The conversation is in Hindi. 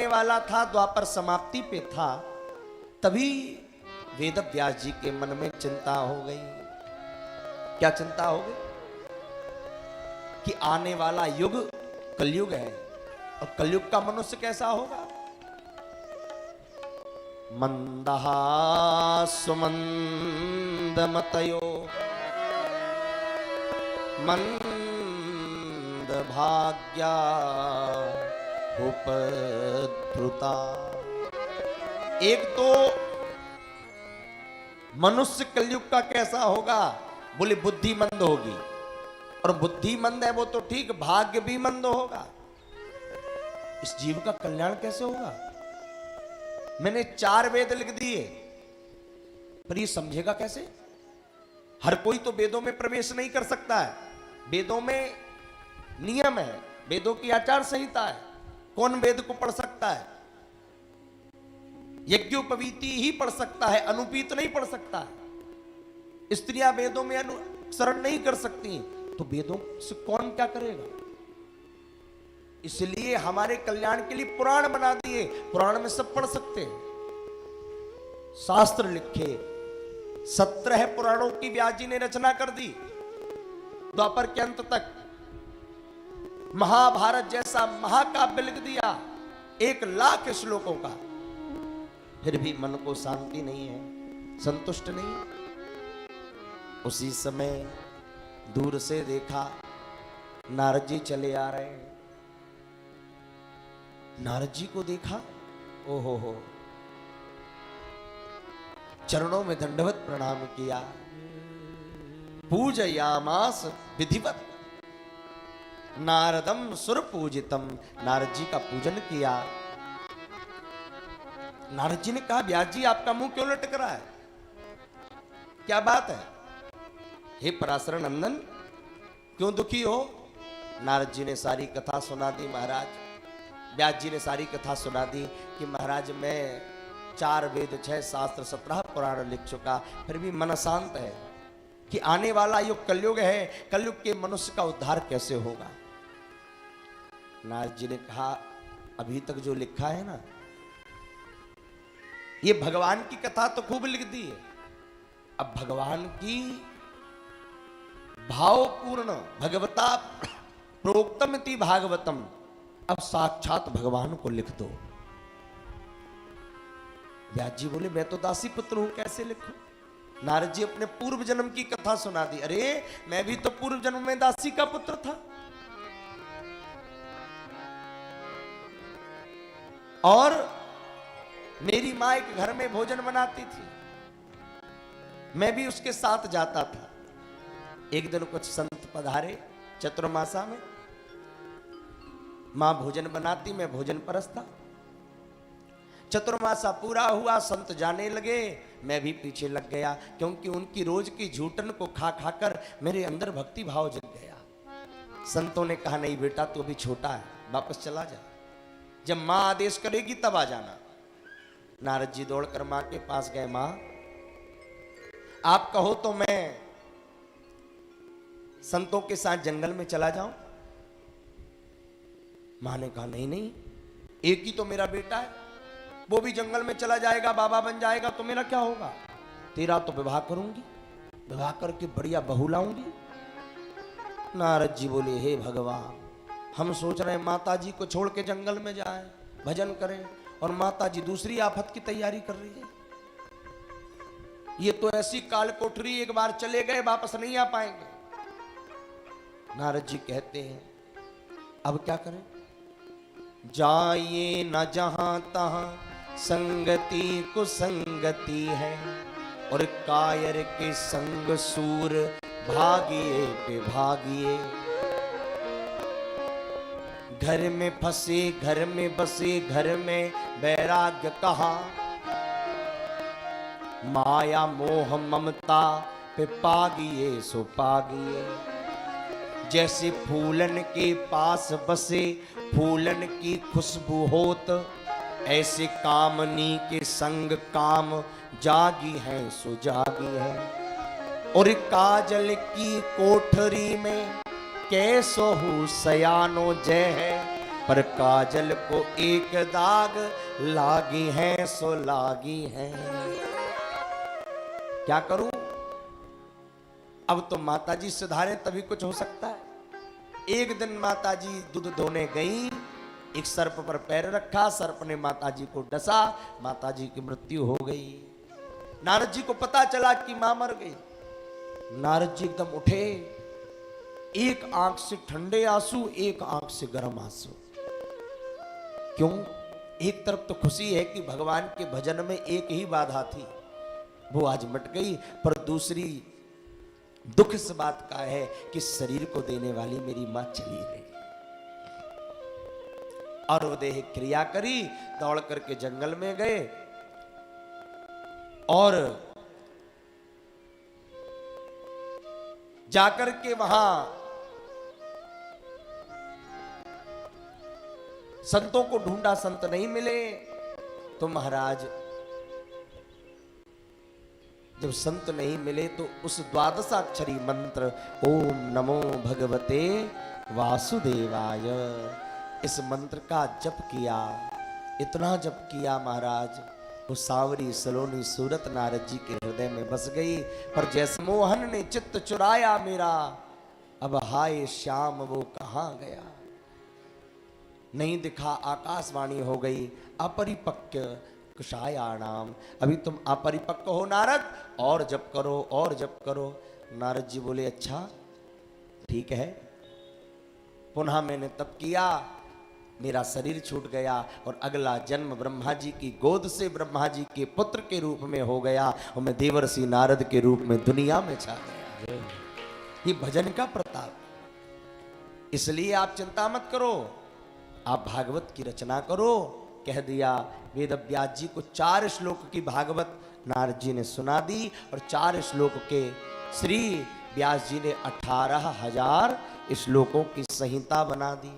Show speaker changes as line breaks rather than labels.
आने वाला था, द्वापर समाप्ति पे था, तभी वेद व्यास जी के मन में चिंता हो गई। क्या चिंता हो गई? कि आने वाला युग कलयुग है, और कलयुग का मनुष्य कैसा होगा? मंदहा सुमंद मतयो मंद भाग्या उपद्रुता। एक तो मनुष्य कलयुग का कैसा होगा? बोले बुद्धि मंद होगी, और बुद्धि मंद है वो तो ठीक, भाग्य भी मंद होगा। इस जीव का कल्याण कैसे होगा? मैंने 4 वेद लिख दिए, पर ये समझेगा कैसे? हर कोई तो वेदों में प्रवेश नहीं कर सकता है। वेदों में नियम है, वेदों की आचार संहिता है। कौन वेद को पढ़ सकता है? यज्ञोपवीति ही पढ़ सकता है, अनुपीत नहीं पढ़ सकता है। स्त्रियां वेदों में अनुसरण नहीं कर सकती, तो वेदों से कौन क्या करेगा? इसलिए हमारे कल्याण के लिए पुराण बना दिए, पुराण में सब पढ़ सकते हैं। शास्त्र लिखे, 17 पुराणों की व्यास जी ने रचना कर दी। द्वापर के अंत तक महाभारत जैसा महाकाव्य लिख दिया, 1,00,000 श्लोकों का। फिर भी मन को शांति नहीं है, संतुष्ट नहीं है। उसी समय दूर से देखा, नारद जी चले आ रहे हैं। नारद जी को देखा, ओहो हो, चरणों में दंडवत प्रणाम किया, पूजयामास विधिवत नारदम सुर पूजितम। नारद जी का पूजन किया। नारद जी ने कहा, व्यास जी आपका मुंह क्यों लटक रहा है? क्या बात है? हे पराशर नंदन, क्यों दुखी हो? नारद जी ने सारी कथा सुना दी। महाराज व्यास जी ने सारी कथा सुना दी कि महाराज मैं 4 वेद 6 शास्त्र 17 पुराण लिख चुका, फिर भी मन अशांत है कि आने वाला युग कलयुग है, कलयुग के मनुष्य का उद्धार कैसे होगा? नारद जी ने कहा, अभी तक जो लिखा है ना, ये भगवान की कथा तो खूब लिख दी है। अब भगवान की भावपूर्ण भगवता प्रोक्तमिति भागवतम, अब साक्षात भगवान को लिख दो। व्यास जी बोले, मैं तो दासी पुत्र हूं, कैसे लिखूं? नारद जी अपने पूर्व जन्म की कथा सुना दी। अरे मैं भी तो पूर्व जन्म में दासी का पुत्र था, और मेरी मां एक घर में भोजन बनाती थी, मैं भी उसके साथ जाता था। एक दिन कुछ संत पधारे चतुर्मासा में, मां भोजन बनाती, मैं भोजन परसता। चतुर्मासा पूरा हुआ, संत जाने लगे, मैं भी पीछे लग गया, क्योंकि उनकी रोज की झूठन को खा खाकर मेरे अंदर भक्ति भाव जग गया। संतों ने कहा, नहीं बेटा तू अभी छोटा है, वापस चला जा, जब मां आदेश करेगी तब आ जाना। नारद जी दौड़कर मां के पास गए। मां आप कहो तो मैं संतों के साथ जंगल में चला जाऊं? मां ने कहा, नहीं नहीं, एक ही तो मेरा बेटा है, वो भी जंगल में चला जाएगा, बाबा बन जाएगा, तो मेरा क्या होगा? तेरा तो विवाह करूंगी, विवाह करके बढ़िया बहू लाऊंगी। नारद जी बोले, हे भगवान, हम सोच रहे हैं माता जी को छोड़ के जंगल में जाएं, भजन करें, और माता जी दूसरी आफत की तैयारी कर रही है। ये तो ऐसी काल कोठरी, एक बार चले गए वापस नहीं आ पाएंगे। नारद जी कहते हैं, अब क्या करें? जाइए न जहां तहां संगति कुसंगति है, और कायर के संग सूर भागिए पे भागिए। घर में फंसे घर में बसे, घर में वैराग्य कहाँ, माया मोह ममता पे पागिए सो पागिए। जैसे फूलन के पास बसे फूलन की खुशबू होत, ऐसे कामनी के संग काम जागी है सो जागी है। और काजल की कोठरी में कैसो हूँ सयानो जय है, पर काजल को एक दाग लागी है सो लागी है। क्या करूं? अब तो माताजी सुधारे तभी कुछ हो सकता है। एक दिन माताजी दूध धोने गई, एक सर्प पर पैर रखा, सर्प ने माताजी को डसा, माताजी की मृत्यु हो गई। नारद जी को पता चला कि मां मर गई। नारद जी एकदम उठे, एक आंख से ठंडे आंसू, एक आंख से गर्म आंसू। क्यों? एक तरफ तो खुशी है कि भगवान के भजन में एक ही बाधा थी, वो आज मिट गई, पर दूसरी दुख इस बात का है कि शरीर को देने वाली मेरी मां चली गई। और वो देह क्रिया करी, दौड़ करके जंगल में गए और जाकर के वहां संतों को ढूंढा, संत नहीं मिले। तो महाराज जब संत नहीं मिले तो उस द्वादशाक्षरी मंत्र ओम नमो भगवते वासुदेवाय, इस मंत्र का जप किया। इतना जप किया महाराज, वो सांवरी सलोनी सूरत नारद जी के हृदय में बस गई। पर जैसे मोहन ने चित्त चुराया मेरा, अब हाय श्याम वो कहां गया। नहीं दिखा, आकाशवाणी हो गई, अपरिपक्व कुशायाणाम, अभी तुम अपरिपक्व हो नारद, और जप करो और जप करो। नारद जी बोले अच्छा ठीक है। पुनः मैंने तप किया, मेरा शरीर छूट गया और अगला जन्म ब्रह्मा जी की गोद से ब्रह्मा जी के पुत्र के रूप में हो गया और मैं देवर्षि नारद के रूप में दुनिया में छा गया। ये भजन का प्रताप। इसलिए आप चिंता मत करो, आप भागवत की रचना करो। कह दिया, वेद व्यास जी को 4 श्लोक की भागवत नारद जी ने सुना दी और 4 श्लोक के श्री व्यास जी ने 18,000 श्लोकों की संहिता बना दी।